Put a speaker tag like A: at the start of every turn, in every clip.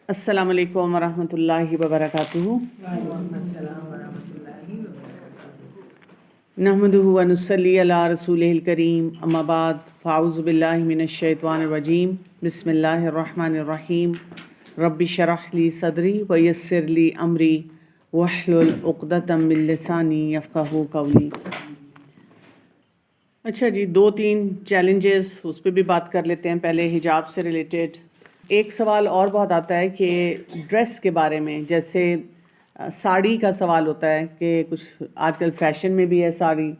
A: السلام علیکم ورحمۃ اللہ وبرکاتہ. نحمدہ ونصلی علی رسولہ الکریم. اما بعد فاعوذ باللہ من الشیطان الرجیم. بسم اللہ الرحمن الرحیم. رب اشرح لی صدری ویسر لی امری واحلل عقدۃ من لسانی یفقہوا قولی. اچھا جی، 2-3 چیلنجز اس پہ بھی بات کر لیتے ہیں. پہلے حجاب سے ریلیٹڈ ایک سوال اور بہت آتا ہے کہ ڈریس کے بارے میں، جیسے ساڑی کا سوال ہوتا ہے کہ کچھ آج کل فیشن میں بھی ہے ساڑی،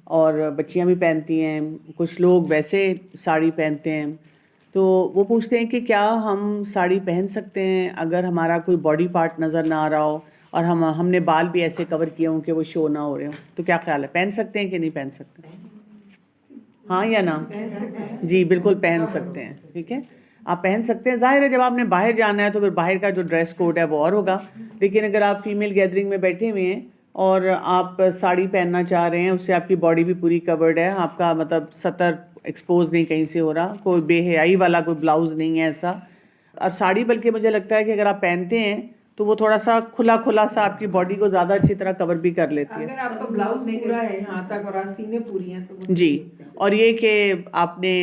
A: اور بچیاں بھی پہنتی ہیں، کچھ لوگ ویسے ساڑی پہنتے ہیں. تو وہ پوچھتے ہیں کہ کیا ہم ساڑی پہن سکتے ہیں اگر ہمارا کوئی باڈی پارٹ نظر نہ آ رہا ہو اور ہم نے بال بھی ایسے کور کیے ہوں کہ وہ شو نہ ہو رہے ہوں. تو کیا خیال ہے، پہن سکتے ہیں کہ نہیں پہن سکتے؟ ہاں یا نا؟ جی بالکل پہن سکتے ہیں. ٹھیک ہے، آپ پہن سکتے ہیں. ظاہر ہے جب آپ نے باہر جانا ہے تو پھر باہر کا جو ڈریس کوڈ ہے وہ اور ہوگا. لیکن اگر آپ فیمیل گیدرنگ میں بیٹھے ہوئے ہیں اور آپ ساڑی پہننا چاہ رہے ہیں، اس سے آپ کی باڈی بھی پوری کورڈ ہے، آپ کا مطلب سطر ایکسپوز نہیں کہیں سے ہو رہا، کوئی بے حیائی والا کوئی بلاؤز نہیں ہے ایسا. اور ساڑی بلکہ مجھے لگتا ہے کہ اگر آپ پہنتے ہیں تو وہ تھوڑا سا کھلا سا آپ کی باڈی کو زیادہ اچھی طرح کور بھی کر لیتی ہے.
B: اگر آپ کا بلاؤز پورا ہے یہاں تک اور آستینیں پوری ہیں تو
A: جی. اور یہ کہ آپ نے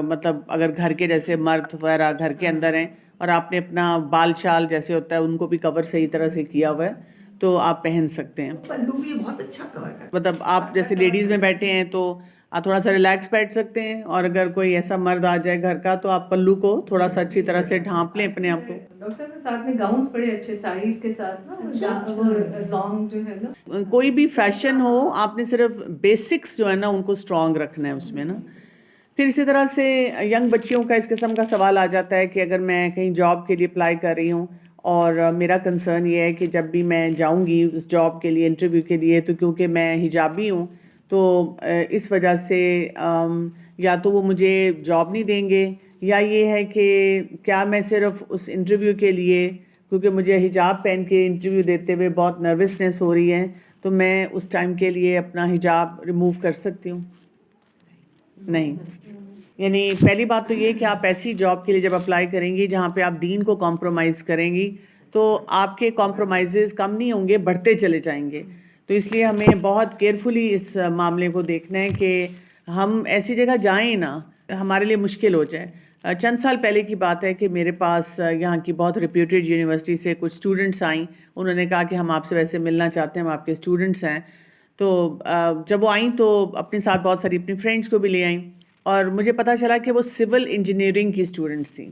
A: مطلب اگر گھر کے جیسے مرد وغیرہ گھر کے اندر ہیں اور آپ نے اپنا بال شال جیسے ہوتا ہے ان کو بھی کور صحیح طرح سے کیا ہوا ہے تو آپ پہن سکتے ہیں.
B: پلو بھی بہت اچھا کور ہے.
A: مطلب آپ جیسے لیڈیز میں بیٹھے ہیں تو آپ تھوڑا سا ریلیکس بیٹھ سکتے ہیں، اور اگر کوئی ایسا مرد آ جائے گھر کا تو آپ پلو کو تھوڑا سا اچھی طرح سے ڈھانپ لیں اپنے آپ کو.
C: ڈاکٹر صاحب ساتھ میں گاؤنس بڑے اچھے ساڑیز کے ساتھ نا، وہ لانگ جو ہے نا.
A: کوئی بھی فیشن ہو، آپ نے صرف بیسکس جو ہے نا ان کو اسٹرانگ رکھنا ہے اس میں نا. پھر اسی طرح سے ینگ بچیوں کا اس قسم کا سوال آ جاتا ہے کہ اگر میں کہیں جاب کے لیے اپلائی کر رہی ہوں اور میرا کنسرن یہ ہے کہ جب بھی میں جاؤں گی اس جاب کے لیے انٹرویو کے لیے، تو کیونکہ میں حجابی ہوں تو اس وجہ سے یا تو وہ مجھے جاب نہیں دیں گے، یا یہ ہے کہ کیا میں صرف اس انٹرویو کے لیے، کیونکہ مجھے حجاب پہن کے انٹرویو دیتے ہوئے بہت نروسنس ہو رہی ہے، تو میں اس ٹائم کے لیے اپنا حجاب ریموو کر سکتی ہوں؟ نہیں. یعنی پہلی بات تو یہ کہ آپ ایسی جاب کے لیے جب اپلائی کریں گی جہاں پہ آپ دین کو کمپرومائز کریں گی تو آپ کے کمپرومائزز کم نہیں ہوں گے، بڑھتے چلے جائیں گے. تو اس لیے ہمیں بہت کیئرفلی اس معاملے کو دیکھنا ہے کہ ہم ایسی جگہ جائیں نا ہمارے لیے مشکل ہو جائے. چند سال پہلے کی بات ہے کہ میرے پاس یہاں کی بہت ریپیوٹیڈ یونیورسٹی سے کچھ اسٹوڈنٹس آئیں. انہوں نے کہا کہ ہم آپ سے ویسے ملنا چاہتے ہیں، ہم آپ کے اسٹوڈنٹس ہیں. تو جب وہ آئیں تو اپنے ساتھ بہت ساری اپنی فرینڈس کو بھی لے آئیں، اور مجھے پتہ چلا کہ وہ سول انجینئرنگ کی اسٹوڈنٹس تھیں.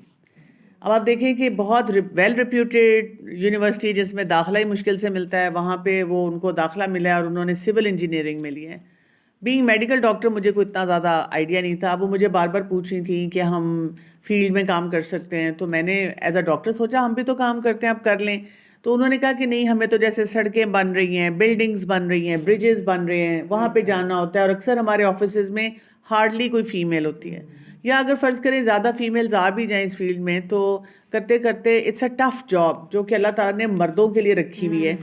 A: اب آپ دیکھیں کہ بہت ویل ریپیوٹیڈ یونیورسٹی جس میں داخلہ ہی مشکل سے ملتا ہے، وہاں پہ وہ ان کو داخلہ ملا ہے اور انہوں نے سول انجینئرنگ میں لیا ہے. بینگ میڈیکل ڈاکٹر مجھے کوئی اتنا زیادہ آئیڈیا نہیں تھا. وہ مجھے بار بار پوچھ رہی تھیں کہ ہم فیلڈ میں کام کر سکتے ہیں، تو میں نے ایز اے ڈاکٹر سوچا ہم بھی تو کام کرتے ہیں، آپ کر لیں. تو انہوں نے کہا کہ نہیں، ہمیں تو جیسے سڑکیں بن رہی ہیں، بلڈنگز بن رہی ہیں، برجز بن رہے ہیں، وہاں پہ جانا ہوتا ہے، اور اکثر ہمارے آفیسز میں ہارڈلی کوئی فیمیل ہوتی ہے، یا اگر فرض کریں زیادہ فیمیلز آ بھی جائیں اس فیلڈ میں تو کرتے کرتے اٹس اے ٹف جاب جو کہ اللہ تعالیٰ نے مردوں کے لیے رکھی ہوئی ہے.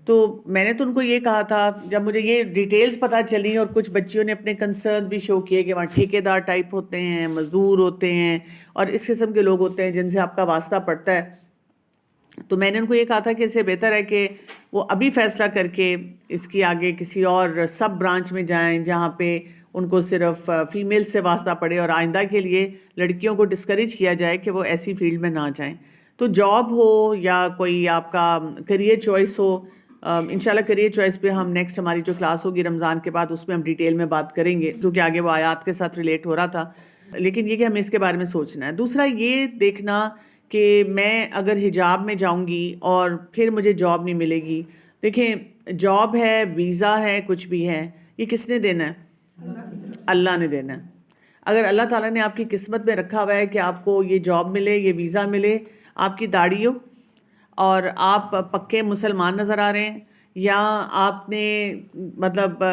A: تو میں نے تو ان کو یہ کہا تھا، جب مجھے یہ ڈیٹیلز پتہ چلی اور کچھ بچیوں نے اپنے کنسرن بھی شو کیے کہ وہاں ٹھیکیدار ٹائپ ہوتے ہیں، مزدور ہوتے ہیں، اور اس قسم کے لوگ ہوتے ہیں جن سے آپ کا واسطہ پڑتا ہے، تو میں نے ان کو یہ کہا تھا کہ اس سے بہتر ہے کہ وہ ابھی فیصلہ کر کے اس کی آگے کسی اور سب برانچ میں جائیں جہاں پہ ان کو صرف فیمیل سے واسطہ پڑے، اور آئندہ کے لیے لڑکیوں کو ڈسکریج کیا جائے کہ وہ ایسی فیلڈ میں نہ جائیں. تو جاب ہو یا کوئی آپ کا کریئر چوائس ہو، انشاءاللہ کریئر چوائس پہ ہم نیکسٹ ہماری جو کلاس ہوگی رمضان کے بعد اس میں ہم ڈیٹیل میں بات کریں گے، کیونکہ آگے وہ آیات کے ساتھ ریلیٹ ہو رہا تھا. لیکن یہ کہ ہمیں اس کے بارے میں سوچنا ہے. دوسرا یہ دیکھنا کہ میں اگر حجاب میں جاؤں گی اور پھر مجھے جاب نہیں ملے گی. دیکھیں، جاب ہے، ویزا ہے، کچھ بھی ہے، یہ کس نے دینا ہے؟ اللہ نے دینا ہے. اگر اللہ تعالیٰ نے آپ کی قسمت میں رکھا ہوا ہے کہ آپ کو یہ جاب ملے، یہ ویزا ملے، آپ کی داڑھی ہو اور آپ پکے مسلمان نظر آ رہے ہیں، یا آپ نے مطلب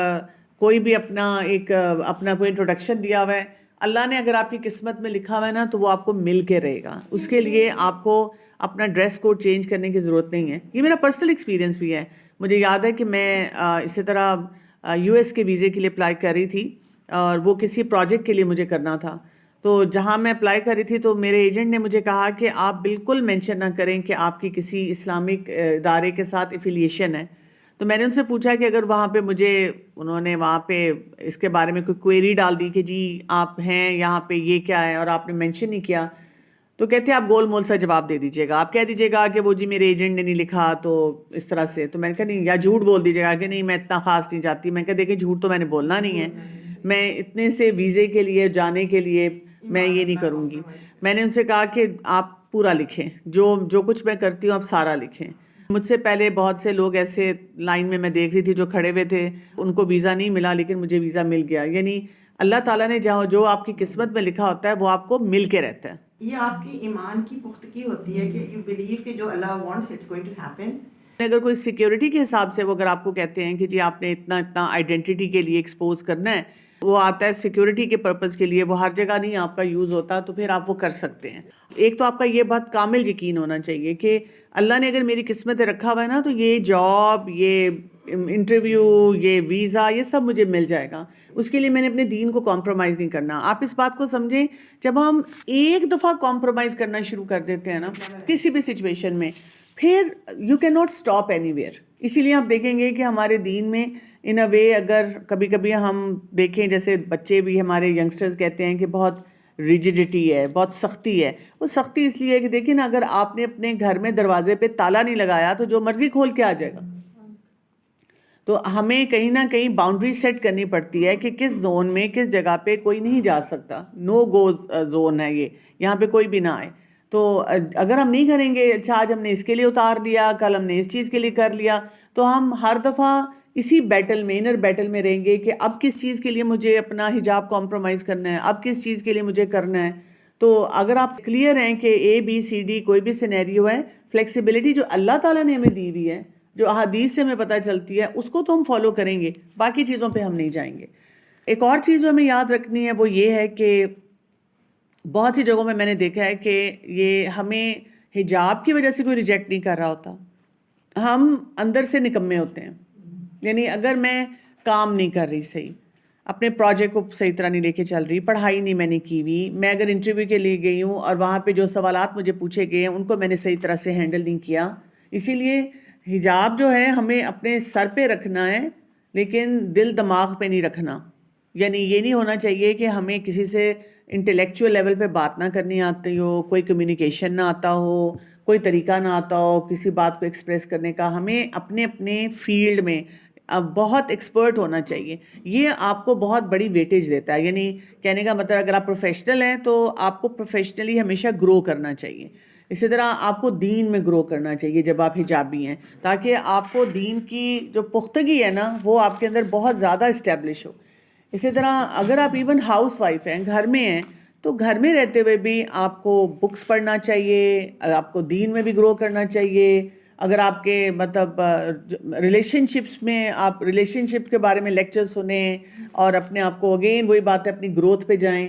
A: کوئی بھی اپنا کوئی انٹروڈکشن دیا ہوا ہے، اللہ نے اگر آپ کی قسمت میں لکھا ہوا ہے نا تو وہ آپ کو مل کے رہے گا. اس کے لیے آپ کو اپنا ڈریس کوڈ چینج کرنے کی ضرورت نہیں ہے. یہ میرا پرسنل ایکسپیرینس بھی ہے. مجھے یاد ہے کہ میں اسی طرح US کے ویزے کے لیے اپلائی کر رہی تھی، اور وہ کسی پروجیکٹ کے لیے مجھے کرنا تھا. تو جہاں میں اپلائی کر رہی تھی تو میرے ایجنٹ نے مجھے کہا کہ آپ بالکل مینشن نہ کریں کہ آپ کی کسی اسلامک ادارے کے ساتھ ایفیلیشن ہے. تو میں نے ان سے پوچھا کہ اگر وہاں پہ مجھے انہوں نے وہاں پہ اس کے بارے میں کوئی کوئری ڈال دی کہ جی آپ ہیں یہاں پہ یہ کیا ہے اور آپ نے مینشن نہیں کیا, تو کہتے ہیں آپ گول مول سا جواب دے دیجیے گا, آپ کہہ دیجیے گا کہ وہ جی میرے ایجنٹ نے نہیں لکھا تو اس طرح سے. تو میں نے کہا نہیں, یا جھوٹ بول دیجیے گا کہ نہیں میں اتنا خاص نہیں چاہتی. میں کہا دیکھیں جھوٹ تو میں نے بولنا نہیں ہے, میں اتنے سے ویزے کے لیے جانے کے لیے میں یہ نہیں کروں گی. میں نے ان سے کہا کہ آپ پورا لکھیں, جو کچھ میں کرتی ہوں آپ سارا لکھیں. مجھ سے پہلے بہت سے لوگ ایسے لائن میں دیکھ رہی تھی جو کھڑے ہوئے تھے, ان کو ویزا نہیں ملا لیکن مجھے ویزا مل گیا. یعنی اللہ تعالیٰ نے جو آپ کی قسمت میں لکھا ہوتا ہے وہ آپ کو مل کے رہتا ہے.
B: یہ آپ کی ایمان کی پختگی ہوتی ہے کہ یو بلیو کہ جو Allah wants it's going to happen.
A: اگر کوئی سیکیورٹی کے حساب سے وہ اگر آپ کو کہتے ہیں کہ جی آپ نے اتنا آئیڈینٹی کے لیے ایکسپوز کرنا ہے, وہ آتا ہے سیکیورٹی کے پرپز کے لیے, وہ ہر جگہ نہیں آپ کا یوز ہوتا, تو پھر آپ وہ کر سکتے ہیں. ایک تو آپ کا یہ بہت کامل یقین ہونا چاہیے کہ اللہ نے اگر میری قسمت رکھا ہوا ہے نا تو یہ جاب, یہ انٹرویو, یہ ویزا, یہ سب مجھے مل جائے گا. اس کے لیے میں نے اپنے دین کو کمپرومائز نہیں کرنا. آپ اس بات کو سمجھیں, جب ہم ایک دفعہ کمپرومائز کرنا شروع کر دیتے ہیں نا کسی بھی سچویشن میں, پھر you can not stop any where. اسی لیے آپ دیکھیں گے کہ ہمارے دین میں ان اے وے اگر کبھی کبھی ہم دیکھیں, جیسے بچے بھی ہمارے ینگسٹرز کہتے ہیں کہ بہت ریجڈیٹی ہے, بہت سختی ہے. وہ سختی اس لیے ہے کہ دیکھیں نا, اگر آپ نے اپنے گھر میں دروازے پہ تالا نہیں لگایا تو جو مرضی کھول کے آ جائے گا. تو ہمیں کہیں نہ کہیں باؤنڈری سیٹ کرنی پڑتی ہے کہ کس زون میں کس جگہ پہ کوئی نہیں جا سکتا. نو گو زون ہے یہ, یہاں پہ کوئی بھی نہ آئے. تو اگر ہم نہیں کریں گے, اچھا آج ہم نے اس کے لیے اتار دیا, کل ہم نے اس چیز کے لیے کر لیا, تو ہم ہر دفعہ اسی بیٹل میں, انر بیٹل میں رہیں گے کہ اب کس چیز کے لیے مجھے اپنا حجاب کمپرومائز کرنا ہے, اب کس چیز کے لیے مجھے کرنا ہے. تو اگر آپ کلیئر ہیں کہ ABCD کوئی بھی سینیریو ہے, فلیکسیبلٹی جو اللہ تعالیٰ نے ہمیں دی ہوئی ہے, جو احادیث سے ہمیں پتہ چلتی ہے, اس کو تو ہم فالو کریں گے, باقی چیزوں پہ ہم نہیں جائیں گے. ایک اور چیز جو ہمیں یاد رکھنی ہے وہ یہ ہے کہ بہت سی جگہوں میں نے دیکھا ہے کہ یہ ہمیں حجاب کی وجہ سے کوئی ریجیکٹ نہیں کر رہا ہوتا, ہم اندر سے نکمے ہوتے ہیں. یعنی اگر میں کام نہیں کر رہی صحیح, اپنے پروجیکٹ کو صحیح طرح نہیں لے کے چل رہی, پڑھائی نہیں میں نے کی ہوئی, میں اگر انٹرویو کے لیے گئی ہوں اور وہاں پہ جو سوالات مجھے پوچھے گئے ہیں ان کو میں نے صحیح طرح سے ہینڈل نہیں کیا. اسی لیے حجاب جو ہے ہمیں اپنے سر پہ رکھنا ہے لیکن دل دماغ پہ نہیں رکھنا. یعنی یہ نہیں ہونا چاہیے کہ ہمیں کسی سے انٹلیکچوئل لیول پہ بات نہ کرنی آتی ہو, کوئی کمیونیکیشن نہ آتا ہو, کوئی طریقہ نہ آتا ہو کسی بات کو ایکسپریس کرنے کا. ہمیں اپنے فیلڈ میں بہت ایکسپرٹ ہونا چاہیے. یہ آپ کو بہت بڑی ویٹیج دیتا ہے. یعنی کہنے کا مطلب اگر آپ پروفیشنل ہیں تو آپ کو پروفیشنلی ہمیشہ گرو کرنا چاہیے. اسی طرح آپ کو دین میں گرو کرنا چاہیے جب آپ حجابی ہیں, تاکہ آپ کو دین کی جو پختگی ہے نا وہ آپ کے اندر بہت زیادہ اسٹیبلش ہو. اسی طرح اگر آپ ایون ہاؤس وائف ہیں, گھر میں ہیں, تو گھر میں رہتے ہوئے بھی آپ کو بکس پڑھنا چاہیے, آپ کو دین میں بھی گرو کرنا چاہیے. اگر آپ کے مطلب ریلیشن شپس میں آپ ریلیشن شپ کے بارے میں لیکچر سنیں اور اپنے آپ کو اگین وہی بات ہے اپنی گروتھ پہ جائیں.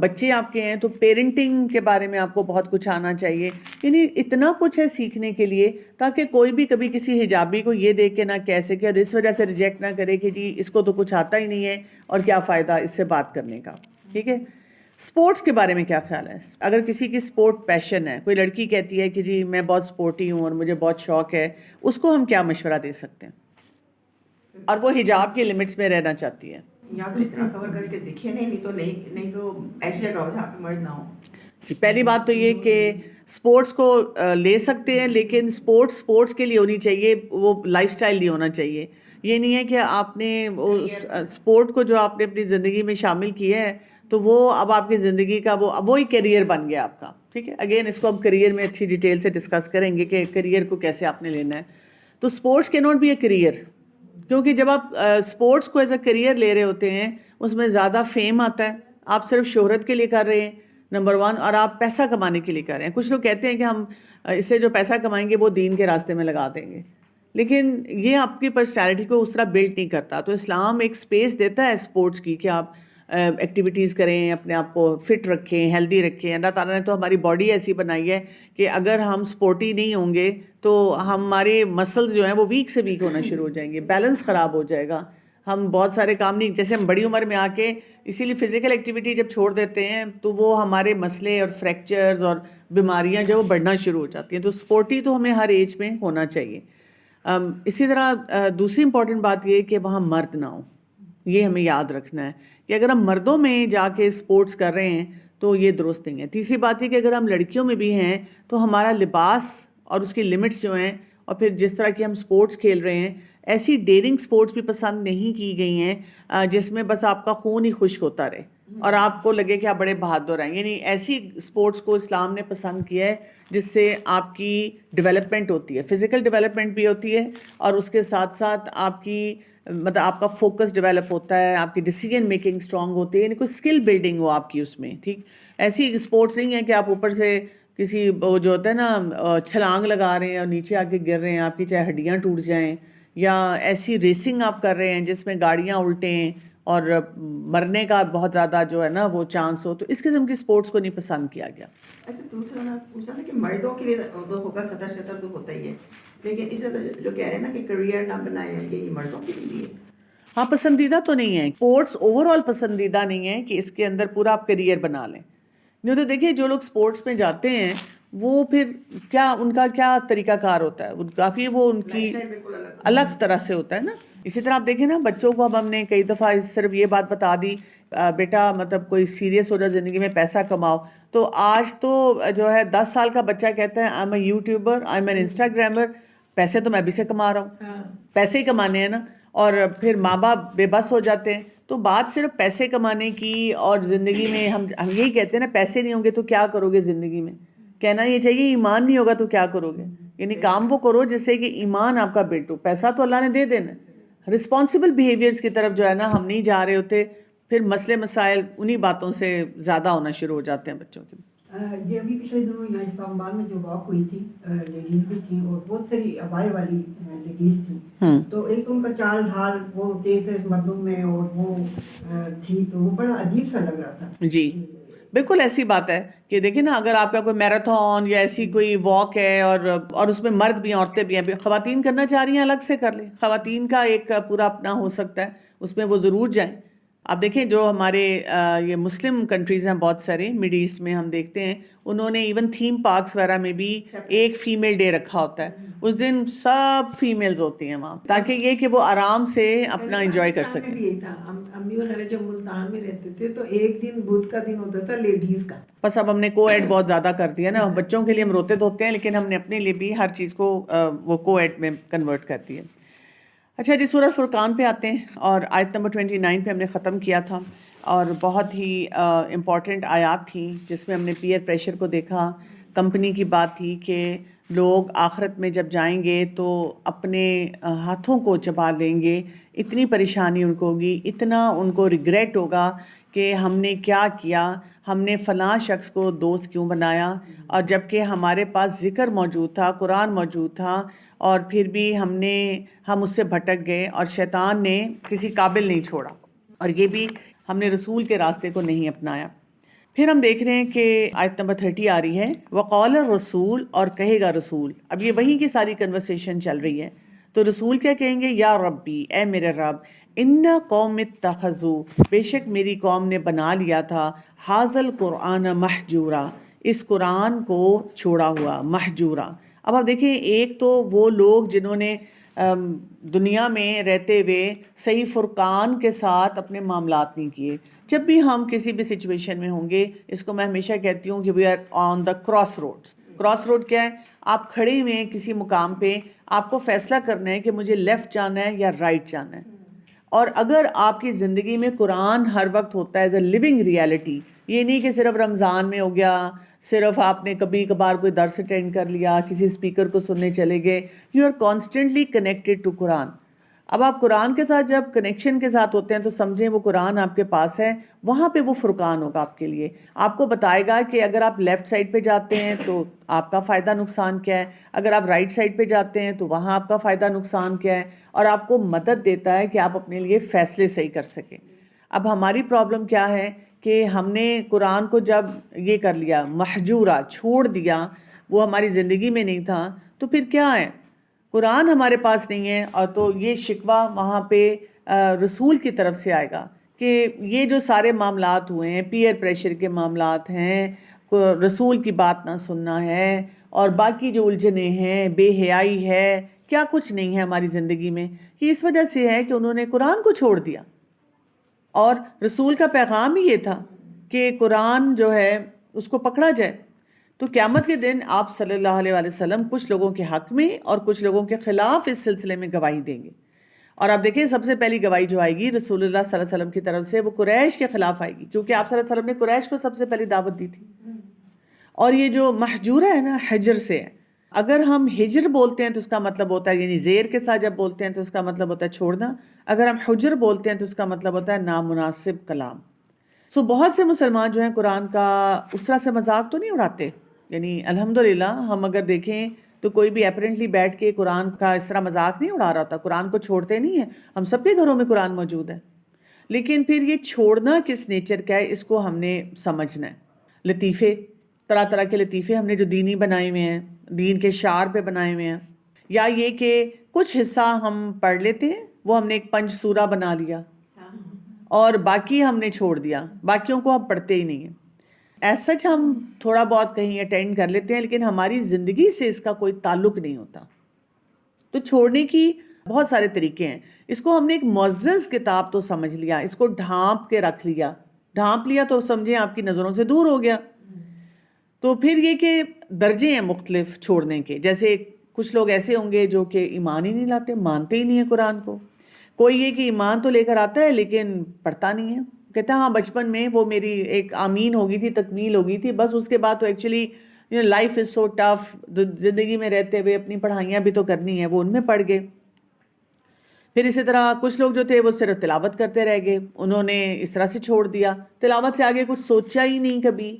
A: بچے آپ کے ہیں تو پیرنٹنگ کے بارے میں آپ کو بہت کچھ آنا چاہیے. یعنی اتنا کچھ ہے سیکھنے کے لیے تاکہ کوئی بھی کبھی کسی حجابی کو یہ دیکھ کے نہ کہہ سکے اور اس وجہ سے ریجیکٹ نہ کرے کہ جی اس کو تو کچھ آتا ہی نہیں ہے اور کیا فائدہ اس سے بات کرنے کا. ٹھیک ہے. سپورٹس کے بارے میں کیا خیال ہے؟ اگر کسی کی سپورٹ پیشن ہے, کوئی لڑکی کہتی ہے کہ جی میں بہت سپورٹی ہوں اور مجھے بہت شوق ہے, اس کو ہم کیا مشورہ دے سکتے ہیں, اور وہ حجاب کے لمٹس میں رہنا چاہتی ہے؟
B: یا تو اتنا کور کر کے دکھے نہیں تو ایسی جگہ ہو جہاں پہ مرد نہ ہو.
A: جی, پہلی بات تو یہ کہ سپورٹس کو لے سکتے ہیں لیکن سپورٹس کے لیے ہونی چاہیے, وہ لائف سٹائل نہیں ہونا چاہیے. یہ نہیں ہے کہ آپ نے سپورٹ کو جو آپ نے اپنی زندگی میں شامل کیا ہے تو وہ اب آپ کی زندگی کا وہی کیریئر بن گیا آپ کا. ٹھیک ہے. اگین اس کو ہم کیریئر میں اچھی ڈیٹیل سے ڈسکس کریں گے کہ کیریئر کو کیسے آپ نے لینا ہے. تو سپورٹس کی ناٹ بی اے کیریئر, کیونکہ جب آپ سپورٹس کو ایز اے کیریئر لے رہے ہوتے ہیں اس میں زیادہ فیم آتا ہے. آپ صرف شہرت کے لیے کر رہے ہیں نمبر 1, اور آپ پیسہ کمانے کے لیے کر رہے ہیں. کچھ لوگ کہتے ہیں کہ ہم اس سے جو پیسہ کمائیں گے وہ دین کے راستے میں لگا دیں گے, لیکن یہ آپ کی پرسنالٹی کو اس طرح بلڈ نہیں کرتا. تو اسلام ایک سپیس دیتا ہے سپورٹس کی کہ آپ ایکٹیویٹیز کریں, اپنے آپ کو فٹ رکھیں, ہیلدی رکھیں. اللہ تعالیٰ نے تو ہماری باڈی ایسی بنائی ہے کہ اگر ہم سپورٹی نہیں ہوں گے تو ہمارے مسلز جو ہیں وہ ویک سے ویک ہونا شروع ہو جائیں گے, بیلنس خراب ہو جائے گا. ہم بہت سارے کام نہیں, جیسے ہم بڑی عمر میں آ کے اسی لیے فزیکل ایکٹیویٹی جب چھوڑ دیتے ہیں تو وہ ہمارے مسئلے اور فریکچرز اور بیماریاں جو وہ بڑھنا شروع ہو جاتی ہیں. تو اسپورٹی تو ہمیں ہر ایج میں ہونا چاہیے. اسی طرح دوسری امپورٹنٹ بات یہ کہ وہاں مرد نہ ہو, یہ ہمیں یاد رکھنا ہے کہ اگر ہم مردوں میں جا کے اسپورٹس کر رہے ہیں تو یہ درست نہیں ہے. تیسری بات یہ کہ اگر ہم لڑکیوں میں بھی ہیں تو ہمارا لباس اور اس کی لمٹس جو ہیں, اور پھر جس طرح کی ہم اسپورٹس کھیل رہے ہیں, ایسی ڈیرنگ اسپورٹس بھی پسند نہیں کی گئی ہیں جس میں بس آپ کا خون ہی خشک ہوتا رہے اور آپ کو لگے کہ آپ بڑے بہادر ہیں. یعنی ایسی اسپورٹس کو اسلام نے پسند کیا ہے جس سے آپ کی ڈیولپمنٹ ہوتی ہے, فزیکل ڈیولپمنٹ بھی ہوتی ہے اور اس کے ساتھ ساتھ آپ کی مطلب آپ کا فوکس ڈیولپ ہوتا ہے, آپ کی ڈیسیجن میکنگ اسٹرانگ ہوتی ہے, یعنی کوئی اسکل بلڈنگ ہو آپ کی اس میں. ٹھیک, ایسی اسپورٹس نہیں ہے کہ آپ اوپر سے کسی وہ جو ہوتا ہے نا چھلانگ لگا رہے ہیں اور نیچے آ کے گر رہے ہیں, آپ کی چاہے ہڈیاں ٹوٹ جائیں, یا ایسی ریسنگ آپ کر رہے ہیں جس میں گاڑیاں الٹیں اور مرنے کا بہت زیادہ جو ہے نا وہ چانس ہو. تو اس قسم کی اسپورٹس کو نہیں پسند کیا گیا.
B: اچھا, دوسرا میں پوچھا تھا کہ مردوں کے لیے تو ہوگا سطر شطر تو ہوتا ہی ہے, لیکن اس جو کہہ رہے ہیں نا کہ کریئر نہ بنائے, یہ مردوں کے لیے
A: ہاں پسندیدہ تو نہیں ہے, اسپورٹس اوور آل پسندیدہ نہیں ہے کہ اس کے اندر پورا آپ کریئر بنا لیں. نہیں تو دیکھیے جو لوگ اسپورٹس میں جاتے ہیں وہ پھر کیا ان کا کیا طریقہ کار ہوتا ہے, کافی وہ ان کی الگ طرح سے ہوتا ہے نا. اسی طرح آپ دیکھیں نا بچوں کو اب ہم نے کئی دفعہ صرف یہ بات بتا دی بیٹا مطلب کوئی سیریس ہو رہا زندگی میں پیسہ کماؤ, تو آج تو جو ہے 10 سال کا بچہ کہتا ہے I am a YouTuber, I am an Instagrammer. پیسے تو میں بھی سے کما رہا ہوں, پیسے ہی کمانے ہیں نا. اور پھر ماں باپ بے بس ہو جاتے ہیں. تو بات صرف پیسے کمانے کی اور زندگی میں ہم یہی کہتے ہیں نا پیسے نہیں ہوں گے تو کیا کرو گے زندگی میں. کہنا یہ چاہیے ایمان نہیں ہوگا تو کیا کرو گے, یعنی کام وہ کرو جس سے کہ ایمان آپ کا بلڈ ہو. پیسہ تو اللہ نے دے دینا, رسپانسبل بیہیویئرس کی طرف جو ہے نا ہم نہیں جا رہے ہوتے, پھر مسئلے مسائل انہی باتوں سے زیادہ ہونا شروع ہو جاتے ہیں بچوں کے.
D: یہ ابھی پچھلے دنوں یہاں اسلام آباد میں جو واک ہوئی تھی, لیڈیز بھی تھیں اور بہت ساری ابائے والی لیڈیز تھیں, تو ایک تو ان کا چال ڈھال وہ تیز ہے مردوں میں اور وہ تھی, تو وہ بڑا عجیب سا لگ رہا تھا.
A: جی بالکل ایسی بات ہے کہ دیکھیں نا اگر آپ کا کوئی میراتھن یا ایسی کوئی واک ہے اور اس میں مرد بھی ہیں عورتیں بھی ہیں, خواتین کرنا چاہ رہی ہیں الگ سے کر لیں, خواتین کا ایک پورا اپنا ہو سکتا ہے, اس میں وہ ضرور جائیں. آپ دیکھیں جو ہمارے یہ مسلم کنٹریز ہیں بہت سارے مڈ ایسٹ میں ہم دیکھتے ہیں انہوں نے ایون تھیم پارکس وغیرہ میں بھی ایک فیمیل ڈے رکھا ہوتا ہے. اس دن سب فیمیلز ہوتی ہیں وہاں, تاکہ یہ کہ وہ آرام سے اپنا انجوائے کر سکیں.
E: بھی تھا, امی وغیرہ جب ملتان میں رہتے تھے تو ایک دن بدھ کا دن ہوتا تھا لیڈیز کا.
A: بس اب ہم نے کو ایڈ بہت زیادہ کر دیا نا, بچوں کے لیے ہم روتے تو ہوتے ہیں لیکن ہم نے اپنے لیے بھی ہر چیز کو وہ کو ایڈ میں کنورٹ کر دیا. اچھا جی, سورہ فرقان پہ آتے ہیں اور آیت نمبر 29 پہ ہم نے ختم کیا تھا, اور بہت ہی امپورٹنٹ آیات تھیں جس میں ہم نے پیئر پریشر کو دیکھا. کمپنی کی بات تھی کہ لوگ آخرت میں جب جائیں گے تو اپنے ہاتھوں کو چبا لیں گے, اتنی پریشانی ان کو ہوگی, اتنا ان کو ریگریٹ ہوگا کہ ہم نے کیا کیا, ہم نے فلاں شخص کو دوست کیوں بنایا, اور جب کہ ہمارے پاس ذکر موجود تھا, قرآن موجود تھا, اور پھر بھی ہم اس سے بھٹک گئے اور شیطان نے کسی قابل نہیں چھوڑا, اور یہ بھی ہم نے رسول کے راستے کو نہیں اپنایا. پھر ہم دیکھ رہے ہیں کہ آیت نمبر 30 آ رہی ہے, وقال الرسول, اور کہے گا رسول. اب یہ وہی کی ساری کنورسیشن چل رہی ہے, تو رسول کیا کہیں گے, یا ربی, اے میرے رب, ان قوم اتخذوا, بے شک میری قوم نے بنا لیا تھا, حاذل قرآن مہجورا, اس قرآن کو چھوڑا ہوا, مہجورا. اب آپ دیکھیں ایک تو وہ لوگ جنہوں نے دنیا میں رہتے ہوئے صحیح فرقان کے ساتھ اپنے معاملات نہیں کیے. جب بھی ہم کسی بھی سچویشن میں ہوں گے, اس کو میں ہمیشہ کہتی ہوں کہ we are on the crossroads. Crossroad کیا ہے, آپ کھڑے ہوئے ہیں کسی مقام پہ, آپ کو فیصلہ کرنا ہے کہ مجھے لیفٹ جانا ہے یا رائٹ جانا ہے. اور اگر آپ کی زندگی میں قرآن ہر وقت ہوتا ہے ایز اے لیونگ ریالٹی, یہ نہیں کہ صرف رمضان میں ہو گیا, صرف آپ نے کبھی کبھار کوئی درس اٹینڈ کر لیا, کسی اسپیکر کو سننے چلے گئے, you are constantly connected to Quran. اب آپ قرآن کے ساتھ جب کنیکشن کے ساتھ ہوتے ہیں تو سمجھیں وہ قرآن آپ کے پاس ہے, وہاں پہ وہ فرقان ہوگا آپ کے لیے, آپ کو بتائے گا کہ اگر آپ لیفٹ سائڈ پہ جاتے ہیں تو آپ کا فائدہ نقصان کیا ہے, اگر آپ رائٹ سائڈ پہ جاتے ہیں تو وہاں آپ کا فائدہ نقصان کیا ہے, اور آپ کو مدد دیتا ہے کہ آپ اپنے لیے فیصلے صحیح کر سکیں. اب ہماری پرابلم کیا ہے کہ ہم نے قرآن کو جب یہ کر لیا, مہجورا, چھوڑ دیا, وہ ہماری زندگی میں نہیں تھا, تو پھر کیا ہے, قرآن ہمارے پاس نہیں ہے، اور تو یہ شکوہ وہاں پہ رسول کی طرف سے آئے گا کہ یہ جو سارے معاملات ہوئے ہیں، پیئر پریشر کے معاملات ہیں، رسول کی بات نہ سننا ہے، اور باقی جو الجھنیں ہیں، بے حیائی ہے، کیا کچھ نہیں ہے ہماری زندگی میں، یہ اس وجہ سے ہے کہ انہوں نے قرآن کو چھوڑ دیا. اور رسول کا پیغام ہی یہ تھا کہ قرآن جو ہے اس کو پکڑا جائے. تو قیامت کے دن آپ صلی اللہ علیہ وآلہ وسلم کچھ لوگوں کے حق میں اور کچھ لوگوں کے خلاف اس سلسلے میں گواہی دیں گے. اور آپ دیکھیں سب سے پہلی گواہی جو آئے گی رسول اللہ صلی اللہ علیہ وسلم کی طرف سے، وہ قریش کے خلاف آئے گی، کیونکہ آپ صلی اللہ علیہ وسلم نے قریش کو سب سے پہلی دعوت دی تھی. اور یہ جو محجورہ ہے نا، حجر سے ہے. اگر ہم ہجر بولتے ہیں تو اس کا مطلب ہوتا ہے، یعنی زیر کے ساتھ جب بولتے ہیں تو اس کا مطلب ہوتا ہے چھوڑنا. اگر ہم حجر بولتے ہیں تو اس کا مطلب ہوتا ہے نامناسب کلام. سو بہت سے مسلمان جو ہیں قرآن کا اس طرح سے مذاق تو نہیں اڑاتے. یعنی الحمدللہ ہم اگر دیکھیں تو کوئی بھی اپیرنٹلی بیٹھ کے قرآن کا اس طرح مذاق نہیں اڑا رہا ہوتا. قرآن کو چھوڑتے نہیں ہیں، ہم سب کے گھروں میں قرآن موجود ہے. لیکن پھر یہ چھوڑنا کس نیچر کا ہے، اس کو ہم نے سمجھنا ہے. لطیفے، طرح طرح کے لطیفے ہم نے جو دینی بنائے ہوئے ہیں، دین کے شعار پہ بنائے ہوئے ہیں، یا یہ کہ کچھ حصہ ہم پڑھ لیتے ہیں، وہ ہم نے ایک پنج سورہ بنا لیا اور باقی ہم نے چھوڑ دیا، باقیوں کو ہم پڑھتے ہی نہیں ہیں. ایز سچ ہم تھوڑا بہت کہیں اٹینڈ کر لیتے ہیں، لیکن ہماری زندگی سے اس کا کوئی تعلق نہیں ہوتا. تو چھوڑنے کی بہت سارے طریقے ہیں. اس کو ہم نے ایک معزز کتاب تو سمجھ لیا، اس کو ڈھانپ کے رکھ لیا. ڈھانپ لیا تو سمجھیں آپ کی نظروں سے دور ہو گیا. تو پھر یہ کہ درجے ہیں مختلف چھوڑنے کے. جیسے کچھ لوگ ایسے ہوں گے جو کہ ایمان ہی نہیں لاتے، مانتے ہی نہیں ہیں قرآن کو. کوئی یہ کہ ایمان تو لے کر آتا ہے لیکن پڑھتا نہیں ہے. کہتا ہے ہاں بچپن میں وہ میری ایک آمین ہو گئی تھی، تکمیل ہو گئی تھی، بس اس کے بعد تو actually life is so tough, زندگی میں رہتے ہوئے اپنی پڑھائیاں بھی تو کرنی ہے، وہ ان میں پڑھ گئے. پھر اسی طرح کچھ لوگ جو تھے وہ صرف تلاوت کرتے رہ گئے، انہوں نے اس طرح سے چھوڑ دیا، تلاوت سے آگے کچھ سوچا ہی نہیں کبھی.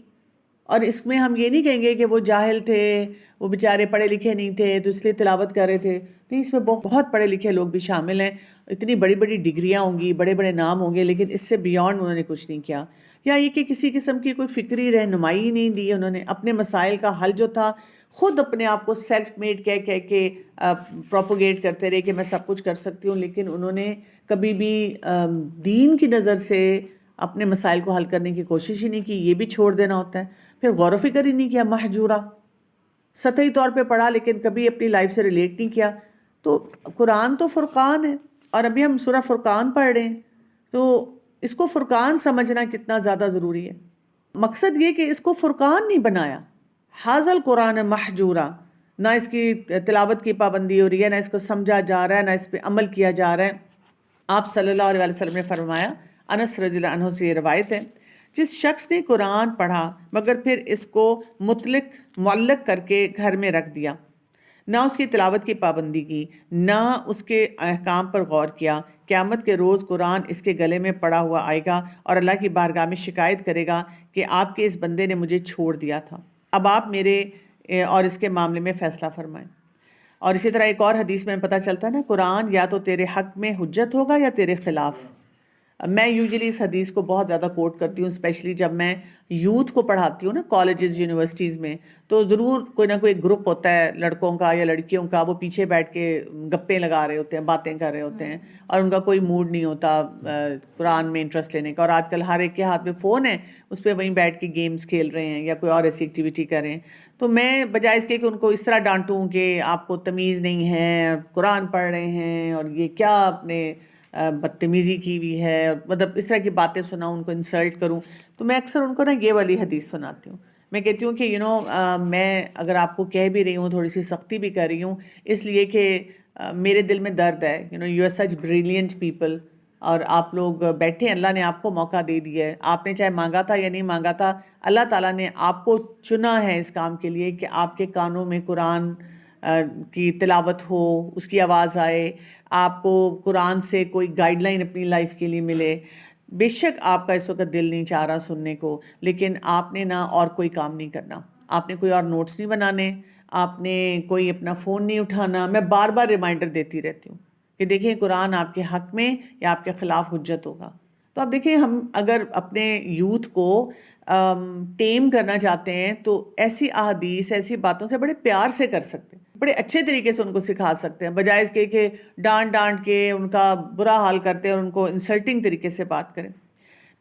A: اور اس میں ہم یہ نہیں کہیں گے کہ وہ جاہل تھے، وہ بیچارے پڑھے لکھے نہیں تھے تو اس لیے تلاوت کر رہے تھے. نہیں، اس میں بہت پڑھے لکھے لوگ بھی شامل ہیں، اتنی بڑی بڑی ڈگریاں ہوں گی، بڑے بڑے نام ہوں گے، لیکن اس سے بیونڈ انہوں نے کچھ نہیں کیا. یا یہ کہ کسی قسم کی کوئی فکری رہنمائی نہیں دی انہوں نے. اپنے مسائل کا حل جو تھا خود اپنے آپ کو سیلف میڈ کہہ کے پروپوگیٹ کرتے رہے کہ میں سب کچھ کر سکتی ہوں، لیکن انہوں نے کبھی بھی دین کی نظر سے اپنے مسائل کو حل کرنے کی کوشش ہی نہیں کی. یہ بھی چھوڑ دینا ہوتا ہے. پھر غور و فکر ہی نہیں کیا، محجورہ سطحی طور پہ پڑھا لیکن کبھی اپنی لائف سے ریلیٹ نہیں کیا. تو قرآن تو فرقان ہے، اور ابھی ہم سورہ فرقان پڑھ رہے ہیں، تو اس کو فرقان سمجھنا کتنا زیادہ ضروری ہے. مقصد یہ کہ اس کو فرقان نہیں بنایا، حاضل قرآن محجورہ، نہ اس کی تلاوت کی پابندی ہو رہی ہے، نہ اس کو سمجھا جا رہا ہے، نہ اس پہ عمل کیا جا رہا ہے. آپ صلی اللہ علیہ وسلم نے فرمایا، انس رضی اللہ عنہ سے یہ روایت ہے، جس شخص نے قرآن پڑھا مگر پھر اس کو معلق کر کے گھر میں رکھ دیا، نہ اس کی تلاوت کی پابندی کی، نہ اس کے احکام پر غور کیا، قیامت کے روز قرآن اس کے گلے میں پڑا ہوا آئے گا اور اللہ کی بارگاہ میں شکایت کرے گا کہ آپ کے اس بندے نے مجھے چھوڑ دیا تھا، اب آپ میرے اور اس کے معاملے میں فیصلہ فرمائیں. اور اسی طرح ایک اور حدیث میں پتہ چلتا ہے نا، قرآن یا تو تیرے حق میں حجت ہوگا یا تیرے خلاف. میں یوزلی اس حدیث کو بہت زیادہ کوٹ کرتی ہوں، اسپیشلی جب میں یوتھ کو پڑھاتی ہوں نا، کالجز یونیورسٹیز میں، تو ضرور کوئی نہ کوئی گروپ ہوتا ہے لڑکوں کا یا لڑکیوں کا، وہ پیچھے بیٹھ کے گپیں لگا رہے ہوتے ہیں، باتیں کر رہے ہوتے ہیں، اور ان کا کوئی موڈ نہیں ہوتا قرآن میں انٹرسٹ لینے کا. اور آج کل ہر ایک کے ہاتھ میں فون ہے، اس پہ وہیں بیٹھ کے گیمز کھیل رہے ہیں یا کوئی اور ایسی ایکٹیویٹی کر رہے ہیں. تو میں بجائے اس کے کہ ان کو اس طرح ڈانٹوں کہ آپ کو تمیز نہیں ہے، قرآن پڑھ رہے ہیں اور یہ کیا اپنے بدتمیزی کی ہوئی ہے، مطلب اس طرح کی باتیں سناؤں، ان کو انسلٹ کروں، تو میں اکثر ان کو نا یہ والی حدیث سناتی ہوں. میں کہتی ہوں کہ میں اگر آپ کو کہہ بھی رہی ہوں، تھوڑی سی سختی بھی کر رہی ہوں، اس لیے کہ میرے دل میں درد ہے. You are such brilliant people, اور آپ لوگ بیٹھے، اللہ نے آپ کو موقع دے دیا ہے، آپ نے چاہے مانگا تھا یا نہیں مانگا تھا، اللہ تعالیٰ نے آپ کو چنا ہے اس کام کے لیے کہ آپ کے کانوں میں قرآن کی تلاوت ہو، اس کی آواز آئے، آپ کو قرآن سے کوئی گائیڈ لائن اپنی لائف کے لیے ملے. بے شک آپ کا اس وقت دل نہیں چاہ رہا سننے کو، لیکن آپ نے نہ اور کوئی کام نہیں کرنا، آپ نے کوئی اور نوٹس نہیں بنانے، آپ نے کوئی اپنا فون نہیں اٹھانا. میں بار بار ریمائنڈر دیتی رہتی ہوں کہ دیکھیں قرآن آپ کے حق میں یا آپ کے خلاف حجت ہوگا. تو اب دیکھیں ہم اگر اپنے یوتھ کو ٹیم کرنا چاہتے ہیں تو ایسی احادیث، ایسی باتوں سے بڑے پیار سے کر سکتے ہیں، بڑے اچھے طریقے سے ان کو سکھا سکتے ہیں، بجائے اس کے کہ ڈانٹ کے ان کا برا حال کرتے ہیں اور ان کو انسلٹنگ طریقے سے بات کریں۔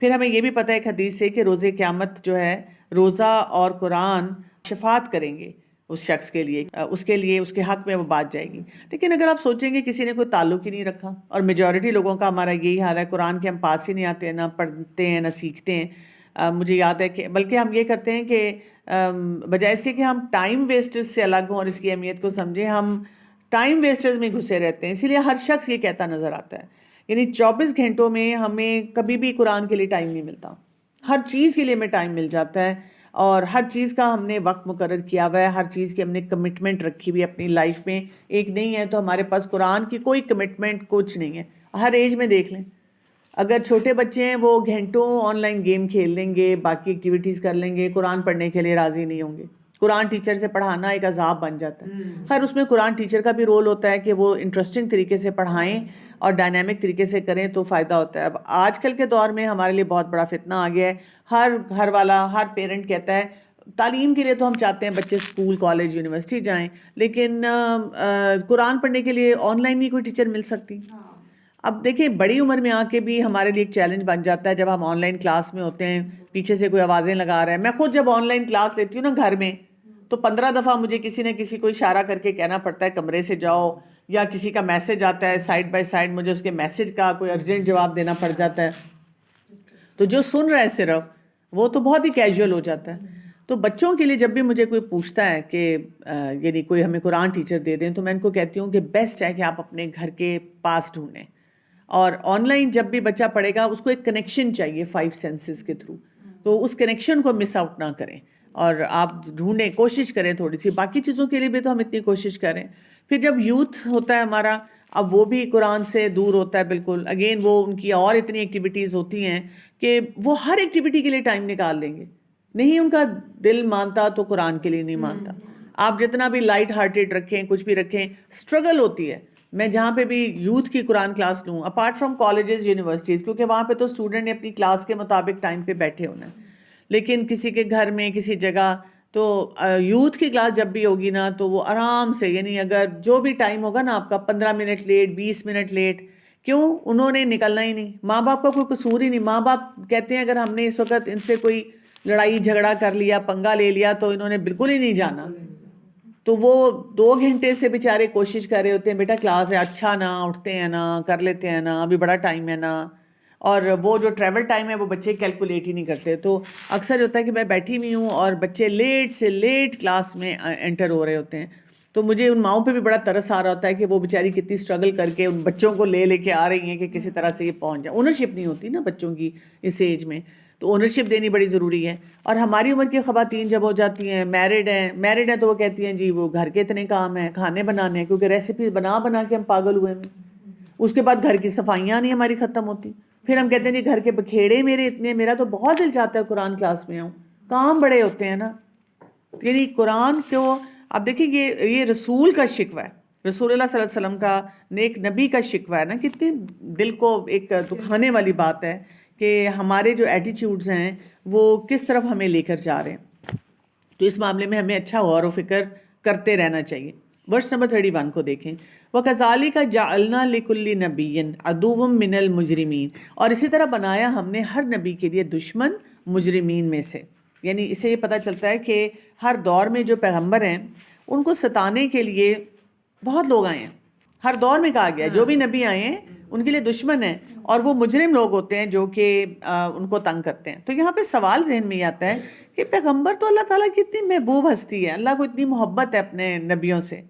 A: پھر ہمیں یہ بھی پتہ ہے ایک حدیث سے کہ روزے قیامت جو ہے روزہ اور قرآن شفاعت کریں گے اس شخص کے لیے، اس کے حق میں وہ بات جائے گی۔ لیکن اگر آپ سوچیں گے کسی نے کوئی تعلق ہی نہیں رکھا، اور میجورٹی لوگوں کا ہمارا یہی حال ہے، قرآن کے ہم پاس ہی نہیں آتے ہیں، نہ پڑھتے ہیں نہ سیکھتے ہیں۔ مجھے یاد ہے کہ بلکہ ہم یہ کرتے ہیں کہ بجائے اس کے کہ ہم ٹائم ویسٹرز سے الگ ہوں اور اس کی اہمیت کو سمجھیں، ہم ٹائم ویسٹرز میں گھسے رہتے ہیں۔ اسی لیے ہر شخص یہ کہتا نظر آتا ہے، یعنی 24 گھنٹوں میں ہمیں کبھی بھی قرآن کے لیے ٹائم نہیں ملتا، ہر چیز کے لیے ہمیں ٹائم مل جاتا ہے، اور ہر چیز کا ہم نے وقت مقرر کیا ہوا ہے، ہر چیز کی ہم نے کمٹمنٹ رکھی ہوئی ہے اپنی لائف میں۔ ایک نہیں ہے تو ہمارے پاس قرآن کی کوئی کمٹمنٹ کچھ نہیں ہے، ہر ایج میں دیکھ لیں۔ اگر چھوٹے بچے ہیں وہ گھنٹوں آن لائن گیم کھیل لیں گے، باقی ایکٹیویٹیز کر لیں گے، قرآن پڑھنے کے لیے راضی نہیں ہوں گے۔ قرآن ٹیچر سے پڑھانا ایک عذاب بن جاتا ہے۔ خیر اس میں قرآن ٹیچر کا بھی رول ہوتا ہے کہ وہ انٹرسٹنگ طریقے سے پڑھائیں اور ڈائنامک طریقے سے کریں تو فائدہ ہوتا ہے۔ اب آج کل کے دور میں ہمارے لیے بہت بڑا فتنہ آ گیا ہے، ہر گھر والا، ہر پیرنٹ کہتا ہے تعلیم کے لیے تو ہم چاہتے ہیں بچے اسکول، کالج، یونیورسٹی جائیں، لیکن قرآن پڑھنے کے لیے آن لائن نہیں کوئی ٹیچر مل سکتی۔ اب دیکھیں بڑی عمر میں آ کے بھی ہمارے لیے ایک چیلنج بن جاتا ہے جب ہم آن لائن کلاس میں ہوتے ہیں، پیچھے سے کوئی آوازیں لگا رہا ہے۔ میں خود جب آن لائن کلاس لیتی ہوں نا گھر میں، تو 15 دفعہ مجھے کسی نہ کسی کو اشارہ کر کے کہنا پڑتا ہے کمرے سے جاؤ، یا کسی کا میسج آتا ہے سائڈ بائی سائڈ مجھے اس کے میسج کا کوئی ارجنٹ جواب دینا پڑ جاتا ہے۔ تو جو سن رہا ہے صرف وہ تو بہت ہی کیجول ہو جاتا ہے۔ تو بچوں کے لیے جب بھی مجھے کوئی پوچھتا ہے کہ یعنی کوئی ہمیں قرآن ٹیچر دے دیں، تو میں ان کو کہتی ہوں کہ بیسٹ ہے کہ آپ اپنے گھر کے پاس ڈھونڈیں، اور آن لائن جب بھی بچہ پڑھے گا اس کو ایک کنیکشن چاہیے 5 سینسز کے تھرو، تو اس کنیکشن کو مس آؤٹ نہ کریں اور آپ ڈھونڈیں، کوشش کریں تھوڑی سی۔ باقی چیزوں کے لیے بھی تو ہم اتنی کوشش کریں۔ پھر جب یوتھ ہوتا ہے ہمارا، اب وہ بھی قرآن سے دور ہوتا ہے بالکل، اگین وہ ان کی اور اتنی ایکٹیویٹیز ہوتی ہیں کہ وہ ہر ایکٹیویٹی کے لیے ٹائم نکال دیں گے، نہیں ان کا دل مانتا تو قرآن کے لیے نہیں مانتا۔ آپ جتنا بھی لائٹ ہارٹیڈ رکھیں، کچھ بھی رکھیں، اسٹرگل ہوتی ہے۔ میں جہاں پہ بھی یوتھ کی قرآن کلاس لوں، اپارٹ فرام کالجز، یونیورسٹیز، کیونکہ وہاں پہ تو اسٹوڈنٹ نے اپنی کلاس کے مطابق ٹائم پہ بیٹھے ہونا ہے، لیکن کسی کے گھر میں کسی جگہ تو یوتھ کی کلاس جب بھی ہوگی نا تو وہ آرام سے، یعنی اگر جو بھی ٹائم ہوگا نا آپ کا 15 منٹ لیٹ، 20 منٹ لیٹ، کیوں؟ انہوں نے نکلنا ہی نہیں، ماں باپ کا کوئی قصور ہی نہیں۔ ماں باپ کہتے ہیں اگر ہم نے اس وقت ان سے کوئی لڑائی جھگڑا کر لیا، پنگا لے لیا، تو انہوں نے بالکل ہی نہیں جانا۔ تو وہ 2 گھنٹے سے بیچارے کوشش کر رہے ہوتے ہیں، بیٹا کلاس ہے، اچھا نا، اٹھتے ہیں نا، کر لیتے ہیں نا، ابھی بڑا ٹائم ہے نا، اور وہ جو ٹریول ٹائم ہے وہ بچے کیلکولیٹ ہی نہیں کرتے۔ تو اکثر ہوتا ہے کہ میں بیٹھی ہوئی ہوں اور بچے لیٹ سے لیٹ کلاس میں انٹر ہو رہے ہوتے ہیں، تو مجھے ان ماؤں پہ بھی بڑا ترس آ رہا ہوتا ہے کہ وہ بیچاری کتنی اسٹرگل کر کے ان بچوں کو لے کے آ رہی ہیں کہ کسی طرح سے یہ پہنچ جائے۔ اونرشپ نہیں ہوتی نا بچوں کی اس ایج میں، تو اونرشپ دینی بڑی ضروری ہے۔ اور ہماری عمر کی خواتین جب ہو جاتی ہیں، میرڈ ہیں تو وہ کہتی ہیں جی وہ گھر کے اتنے کام ہیں، کھانے بنانے ہیں، کیونکہ ریسیپی بنا کے ہم پاگل ہوئے ہیں۔ اس کے بعد گھر کی صفائیاں نہیں ہماری ختم ہوتی، پھر ہم کہتے ہیں جی گھر کے بکھیڑے میرے اتنے، میرا تو بہت دل چاہتا ہے قرآن کلاس میں آؤں، کام بڑے ہوتے ہیں نا۔ یعنی قرآن کو اب دیکھیں یہ رسول کا شکوہ ہے، رسول اللہ صلی اللہ علیہ وسلم کا، نیک نبی کا شکوہ ہے نا، کتنی دل کو ایک دکھانے والی بات ہے کہ ہمارے جو ایٹیٹیوڈز ہیں وہ کس طرف ہمیں لے کر جا رہے ہیں۔ تو اس معاملے میں ہمیں اچھا غور و فکر کرتے رہنا چاہیے۔ ورس نمبر 31 کو دیکھیں، وَكَذَلِكَ جَعَلْنَا لِكُلِّ نَبِيٍّ عَدُوًّا مِّنَ الْمُجْرِمِينَ، اور اسی طرح بنایا ہم نے ہر نبی کے لیے دشمن مجرمین میں سے۔ یعنی اسے یہ پتہ چلتا ہے کہ ہر دور میں جو پیغمبر ہیں ان کو ستانے کے لیے بہت لوگ آئے ہیں، ہر دور میں کہا گیا ہے جو بھی نبی آئے ہیں ان کے لیے دشمن ہیں، اور وہ مجرم لوگ ہوتے ہیں جو کہ ان کو تنگ کرتے ہیں۔ تو یہاں پہ سوال ذہن میں یہ آتا ہے کہ پیغمبر تو اللہ تعالیٰ کی اتنی محبوب ہستی ہے، اللہ کو اتنی محبت ہے اپنے نبیوں سے،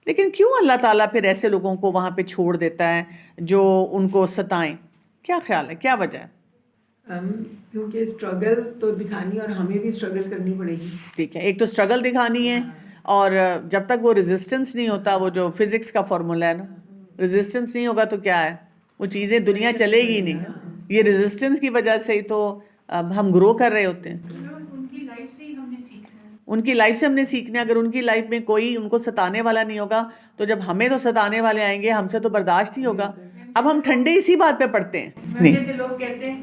A: لیکن کیوں اللہ تعالیٰ پھر ایسے لوگوں کو وہاں پہ چھوڑ دیتا ہے جو ان کو ستائیں؟ کیا خیال ہے، کیا وجہ ہے؟
E: کیونکہ اسٹرگل تو دکھانی اور ہمیں بھی اسٹرگل کرنی پڑے گی۔
A: ٹھیک ہے، ایک تو اسٹرگل دکھانی ہے، اور جب تک وہ ریزسٹنس نہیں ہوتا، وہ جو فزکس کا فارمولا ہے نا، ریزسٹنس نہیں ہوگا تو کیا ہے، وہ چیزیں دنیا چلے گی نہیں۔ یہ ریزسٹنس کی وجہ سے ہی تو ہم گرو کر رہے ہوتے ہیں۔
C: ان کی لائف سے ہی ہم نے سیکھنا ہے،
A: ان کی لائف سے ہم نے سیکھنا ہے۔ اگر ان کی لائف میں کوئی ان کو ستانے والا نہیں ہوگا تو جب ہمیں تو ستانے والے آئیں گے ہم سے تو برداشت نہیں ہوگا۔ اب ہم ٹھنڈے اسی بات پہ پڑتے ہیں۔ نہیں،
C: جیسے لوگ کہتے ہیں